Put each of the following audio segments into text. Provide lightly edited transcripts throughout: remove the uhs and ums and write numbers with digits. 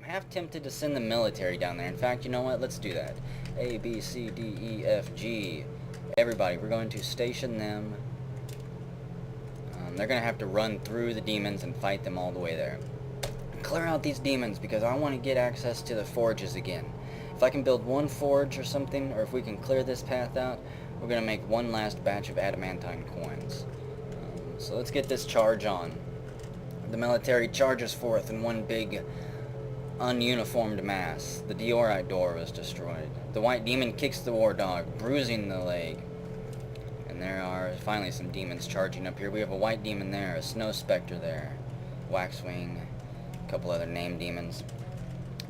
half tempted to send the military down there. In fact, you know what? Let's do that. A, B, C, D, E, F, G. Everybody, we're going to station them. They're going to have to run through the demons and fight them all the way there. Clear out these demons because I want to get access to the forges again. If I can build one forge or something, or if we can clear this path out, we're going to make one last batch of adamantine coins. So let's get this charge on. The military charges forth in one big, ununiformed mass. The diorite door was destroyed. The white demon kicks the war dog, bruising the leg. And there are finally some demons charging up here. We have a white demon there, a snow specter there, waxwing, a couple other named demons.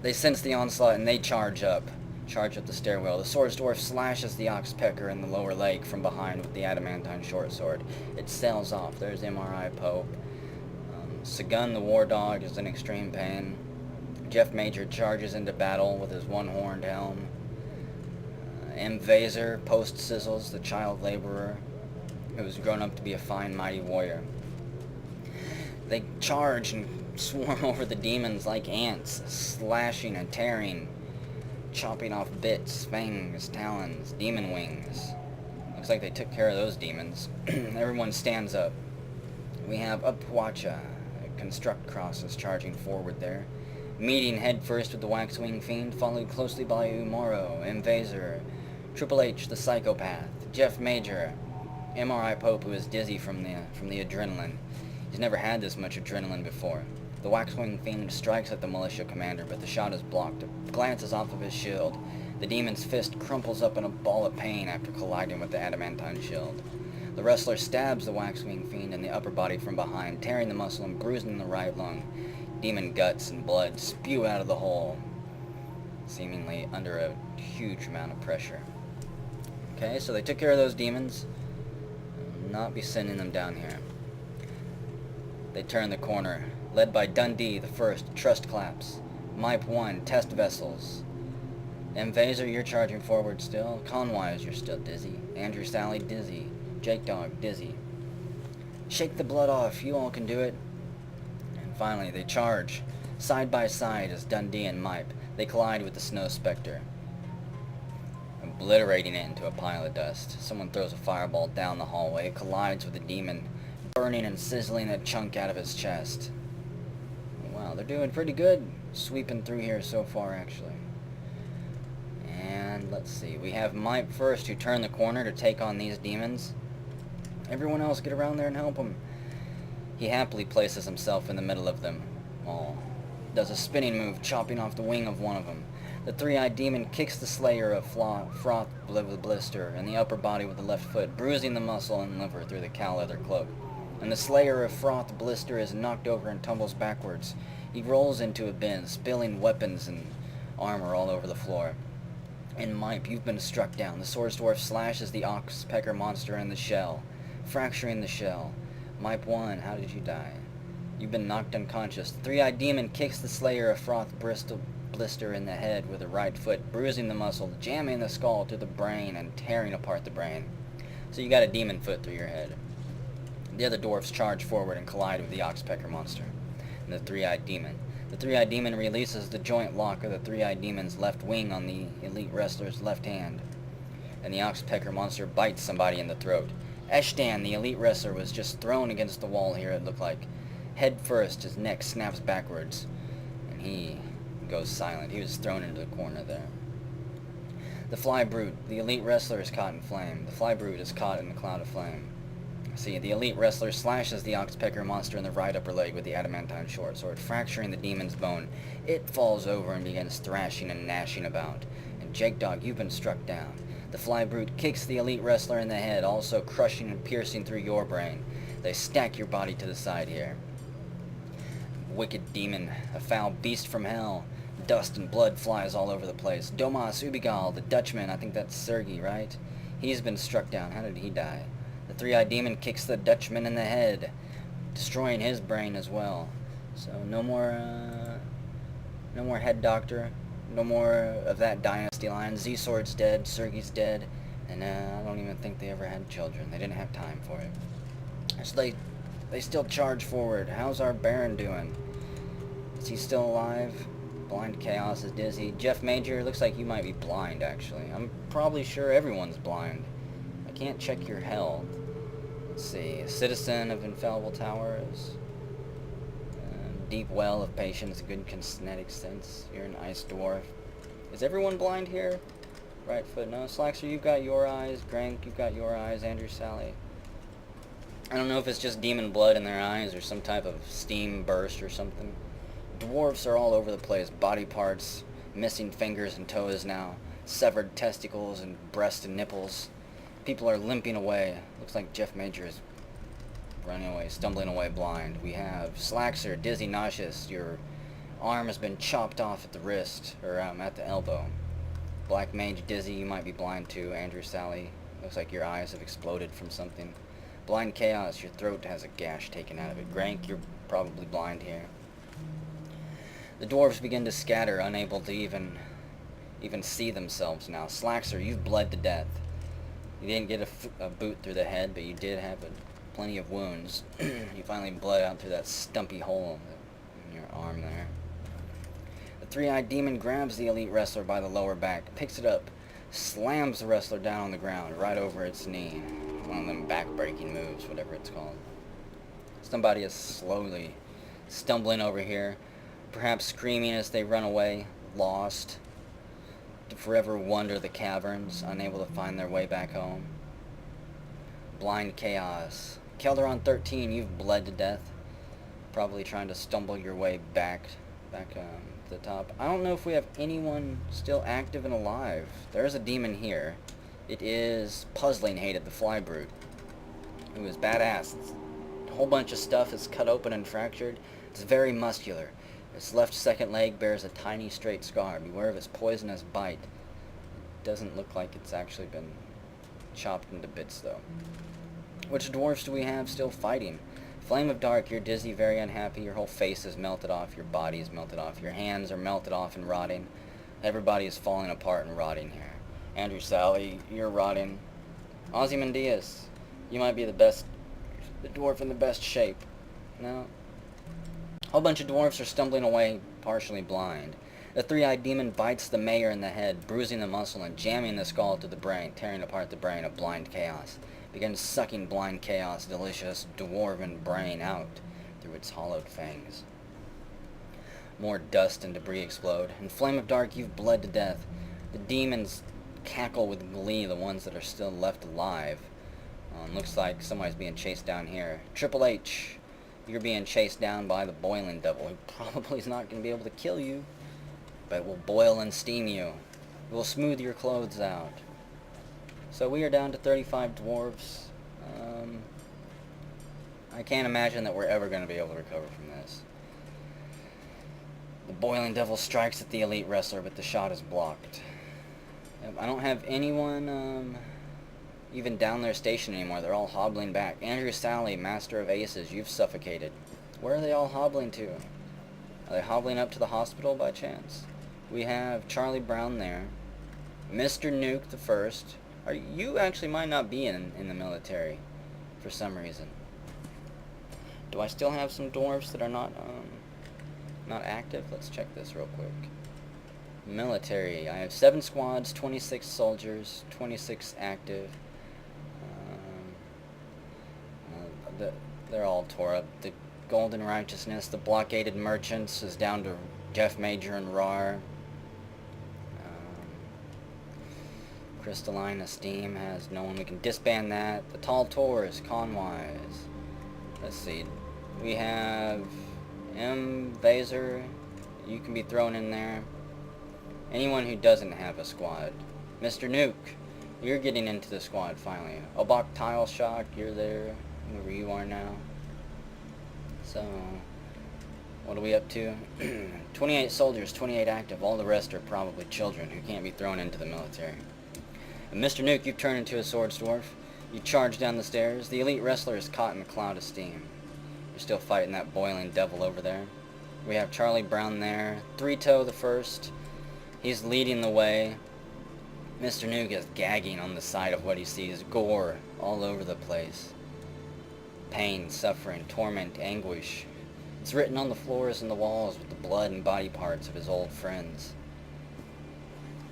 They sense the onslaught and they charge up the stairwell. The swords dwarf slashes the oxpecker in the lower leg from behind with the adamantine short sword. It sails off. There's MRI Pope. Sagun the war dog is in extreme pain. Jeff Major charges into battle with his one-horned helm. M. Vaser post-sizzles the child laborer who has grown up to be a fine, mighty warrior. They charge and swarm over the demons like ants, slashing and tearing, chopping off bits, fangs, talons, demon wings. Looks like they took care of those demons. Everyone stands up. We have Upwacha, construct crosses charging forward there. Meeting head first with the Waxwing Fiend, followed closely by Umoro, Invaser, Triple H, the Psychopath, Jeff Major, MRI Pope, who is dizzy from the adrenaline. He's never had this much adrenaline before. The Waxwing Fiend strikes at the militia commander, but the shot is blocked. It glances off of his shield. The demon's fist crumples up in a ball of pain after colliding with the adamantine shield. The wrestler stabs the Waxwing Fiend in the upper body from behind, tearing the muscle and bruising the right lung. Demon guts and blood spew out of the hole, seemingly under a huge amount of pressure. Okay, so they took care of those demons. I'll not be sending them down here. They turn the corner, led by Dundee the First, Trust Claps. Mipe 1, Test Vessels. Invaser, you're charging forward still. Conwise, you're still dizzy. Andrew Sally, dizzy. Jake Dog, dizzy. Shake the blood off, you all can do it. And finally, they charge, side by side as Dundee and Mipe. They collide with the Snow Spectre, obliterating it into a pile of dust. Someone throws a fireball down the hallway. It collides with the demon, burning and sizzling a chunk out of his chest. Wow, they're doing pretty good sweeping through here so far, actually. And let's see, we have Mipe first, who turned the corner to take on these demons. Everyone else get around there and help him. He happily places himself in the middle of them all. Does a spinning move, chopping off the wing of one of them. The three-eyed demon kicks the slayer of Froth Blister in the upper body with the left foot, bruising the muscle and liver through the cow leather cloak. And the slayer of Froth Blister is knocked over and tumbles backwards. He rolls into a bin, spilling weapons and armor all over the floor. And Mipe, you've been struck down. The Swords Dwarf slashes the oxpecker monster in the shell, fracturing the shell. Mipe 1, how did you die? You've been knocked unconscious. The three-eyed demon kicks the slayer of Froth Blister in the head with the right foot, bruising the muscle, jamming the skull to the brain and tearing apart the brain. So you got a demon foot through your head. The other dwarfs charge forward and collide with the oxpecker monster and the three-eyed demon. The three-eyed demon releases the joint lock of the three-eyed demon's left wing on the elite wrestler's left hand, and the oxpecker monster bites somebody in the throat. Eshdan, the elite wrestler, was just thrown against the wall here, it looked like. Head first, his neck snaps backwards, and he goes silent. He was thrown into the corner there. The Fly Brute, the elite wrestler, is caught in flame. The Fly Brute is caught in the cloud of flame. See, the elite wrestler slashes the oxpecker monster in the right upper leg with the adamantine short sword, fracturing the demon's bone. It falls over and begins thrashing and gnashing about. And Jake Dog, you've been struck down. The Fly Brute kicks the elite wrestler in the head, also crushing and piercing through your brain. They stack your body to the side here. Wicked demon, a foul beast from hell. Dust and blood flies all over the place. Domas Ubigal, the Dutchman, I think that's Sergei, right? He's been struck down. How did he die? The three-eyed demon kicks the Dutchman in the head, destroying his brain as well. So no more head doctor, no more of that dynasty line. Z-Sword's dead, Sergei's dead, and I don't even think they ever had children. They didn't have time for it. So they still charge forward. How's our Baron doing? Is he still alive? Blind Chaos is dizzy. Jeff Major, looks like you might be blind, actually. I'm probably sure everyone's blind. I can't check your health. Let's see. Citizen of Infallible Towers. Deep Well of Patience, good kinetic sense. You're an Ice Dwarf. Is everyone blind here? Right foot, no. Slaxer, you've got your eyes. Grank, you've got your eyes. Andrew, Sally. I don't know if it's just demon blood in their eyes or some type of steam burst or something. Dwarfs are all over the place. Body parts, missing fingers and toes now. Severed testicles and breast and nipples. People are limping away. Looks like Jeff Major is running away, stumbling away blind. We have Slaxer, dizzy, nauseous. Your arm has been chopped off at the wrist, or at the elbow. Black Mage, dizzy, you might be blind too. Andrew, Sally, looks like your eyes have exploded from something. Blind Chaos, your throat has a gash taken out of it. Grank, you're probably blind here. The dwarves begin to scatter, unable to even see themselves now. Slaxer, you've bled to death. You didn't get a boot through the head, but you did have plenty of wounds. You finally bled out through that stumpy hole in your arm there. The three-eyed demon grabs the elite wrestler by the lower back, picks it up, slams the wrestler down on the ground, right over its knee. One of them back-breaking moves, whatever it's called. Somebody is slowly stumbling over here, perhaps screaming as they run away, lost, to forever wander the caverns, unable to find their way back home. Blind Chaos. Kelderon 13, you've bled to death. Probably trying to stumble your way back to the top. I don't know if we have anyone still active and alive. There is a demon here. It is Puzzling Hated, the Fly Brute, who is badass. A whole bunch of stuff is cut open and fractured. It's very muscular. Its left second leg bears a tiny straight scar. Beware of its poisonous bite. It doesn't look like it's actually been chopped into bits, though. Which dwarfs do we have still fighting? Flame of Dark, you're dizzy, very unhappy. Your whole face is melted off. Your body is melted off. Your hands are melted off and rotting. Everybody is falling apart and rotting here. Andrew, Sally, you're rotting. Ozymandias, you might be the dwarf in the best shape. No. A whole bunch of dwarfs are stumbling away, partially blind. The three-eyed demon bites the mayor in the head, bruising the muscle and jamming the skull to the brain, tearing apart the brain of Blind Chaos. Begins sucking Blind Chaos' delicious dwarven brain out through its hollowed fangs. More dust and debris explode. In Flame of Dark, you've bled to death. The demons cackle with glee, the ones that are still left alive. Looks like somebody's being chased down here. Triple H, you're being chased down by the Boiling Devil, who probably is not going to be able to kill you, but will boil and steam you. It will smooth your clothes out. So we are down to 35 dwarves. I can't imagine that we're ever going to be able to recover from this. The Boiling Devil strikes at the elite wrestler, but the shot is blocked. I don't have anyone even down their station anymore. They're all hobbling back. Andrew, Sally, Master of Aces, you've suffocated. Where are they all hobbling to? Are they hobbling up to the hospital by chance? We have Charlie Brown there. Mr. Nuke the First. You actually might not be in the military for some reason. Do I still have some dwarves that are not active? Let's check this real quick. Military. I have 7 squads, 26 soldiers, 26 active. They're all tore up. The Golden Righteousness, the Blockaded Merchants is down to Jeff Major and Rar. Crystalline Esteem has no one. We can disband that. The Tall Taurs, Conwise. Let's see. We have M. Vaser. You can be thrown in there. Anyone who doesn't have a squad. Mr. Nuke, you're getting into the squad finally. Obak Tile Shock, you're there. Whoever you are now. So, what are we up to? 28 soldiers, 28 active. All the rest are probably children who can't be thrown into the military. And Mr. Nuke, you've turned into a swords dwarf. You charge down the stairs. The elite wrestler is caught in a cloud of steam. You're still fighting that boiling devil over there. We have Charlie Brown there. Three Toe the First. He's leading the way. Mr. Nuke is gagging on the side of what he sees. Gore all over the place. Pain, suffering, torment, anguish. It's written on the floors and the walls with the blood and body parts of his old friends.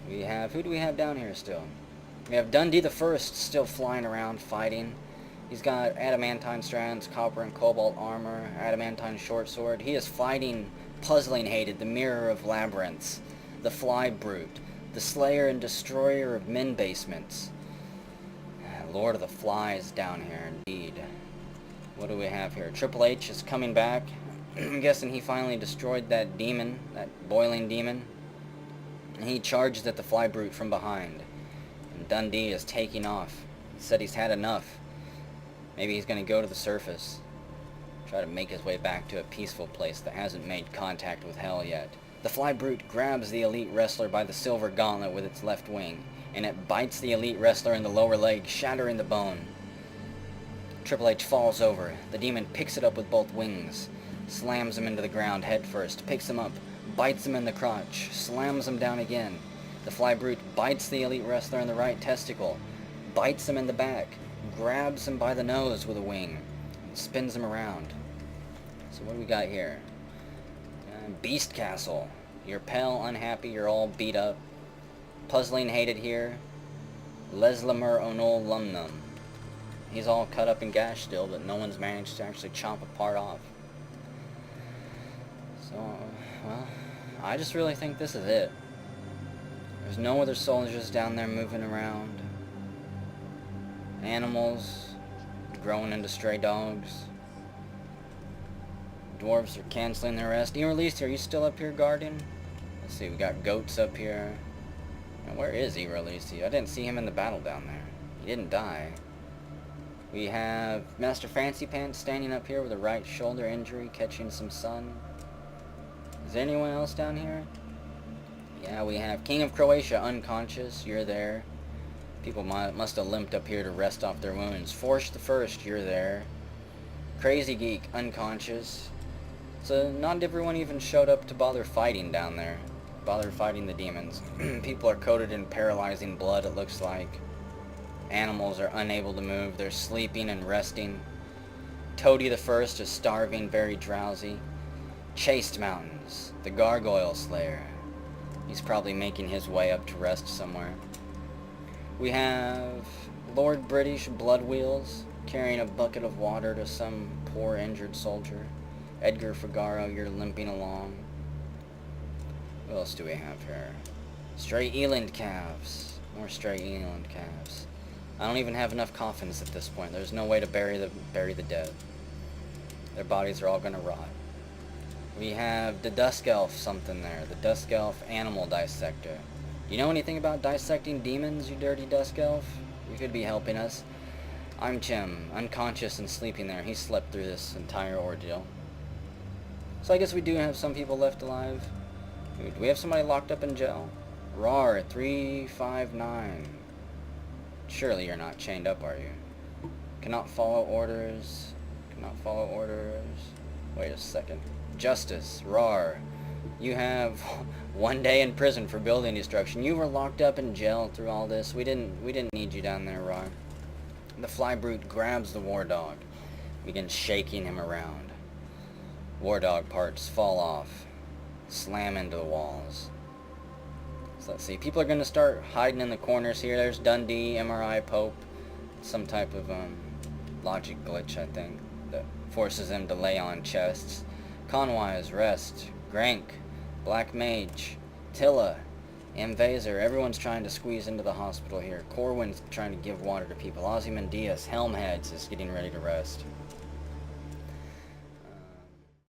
We have... Who do we have down here still? We have Dundee the First still flying around fighting. He's got adamantine strands, copper and cobalt armor, adamantine short sword. He is fighting Puzzling Hated, the Mirror of Labyrinths, the Fly Brute, the Slayer and Destroyer of Men Basements. Lord of the Flies down here, indeed. What do we have here? Triple H is coming back. I'm guessing he finally destroyed that demon, that boiling demon. And he charged at the Fly Brute from behind. And Dundee is taking off. He said he's had enough. Maybe he's going to go to the surface. Try to make his way back to a peaceful place that hasn't made contact with hell yet. The Fly Brute grabs the elite wrestler by the silver gauntlet with its left wing, and it bites the elite wrestler in the lower leg, shattering the bone. Triple H falls over. The demon picks it up with both wings, slams him into the ground head first, picks him up, bites him in the crotch, slams him down again. The Fly Brute bites the elite wrestler in the right testicle, bites him in the back, grabs him by the nose with a wing, and spins him around. So what do we got here? Beast Castle. You're pale, unhappy, you're all beat up. Puzzling Hated here. Leslamer Onol Lumnum. He's all cut up and gashed still, but no one's managed to actually chomp a part off. So, well, I just really think this is it. There's no other soldiers down there moving around. Animals growing into stray dogs. Dwarves are canceling their rest. Ereleast, are you still up here guarding? Let's see, we got goats up here. And where is Ereleast? I didn't see him in the battle down there. He didn't die. We have Master Fancy Pants standing up here with a right shoulder injury, catching some sun. Is there anyone else down here? Yeah, we have King of Croatia unconscious. You're there. People must have limped up here to rest off their wounds. Forge the First, you're there. Crazy Geek unconscious. So not everyone even showed up to bother fighting down there. Bother fighting the demons. People are coated in paralyzing blood, it looks like. Animals are unable to move. They're sleeping and resting. Toady the First is starving, very drowsy. Chased Mountains, the Gargoyle Slayer. He's probably making his way up to rest somewhere. We have Lord British Blood Wheels carrying a bucket of water to some poor injured soldier. Edgar Figaro, you're limping along. What else do we have here? Stray Eland calves. More stray Eland calves. I don't even have enough coffins at this point. There's no way to bury the dead. Their bodies are all gonna rot. We have the Dusk Elf something there. The Dusk Elf Animal Dissector. You know anything about dissecting demons, you dirty Dusk Elf? You could be helping us. I'm Jim, unconscious and sleeping there. He slept through this entire ordeal. So I guess we do have some people left alive. Do we have somebody locked up in jail? RAR 359. Surely you're not chained up, are you? Cannot follow orders. Cannot follow orders. Wait a second. Justice, RAR. You have 1 day in prison for building destruction. You were locked up in jail through all this. We didn't need you down there, RAR. The Fly Brute grabs the War Dog, begins shaking him around. War Dog parts fall off, slam into the walls. So let's see, people are going to start hiding in the corners here. There's Dundee, MRI, Pope. Some type of logic glitch, I think, that forces them to lay on chests. Conwise, Rest, Grank, Black Mage, Tilla, Invaser. Everyone's trying to squeeze into the hospital here. Corwin's trying to give water to people. Ozymandias, Helmheads is getting ready to rest.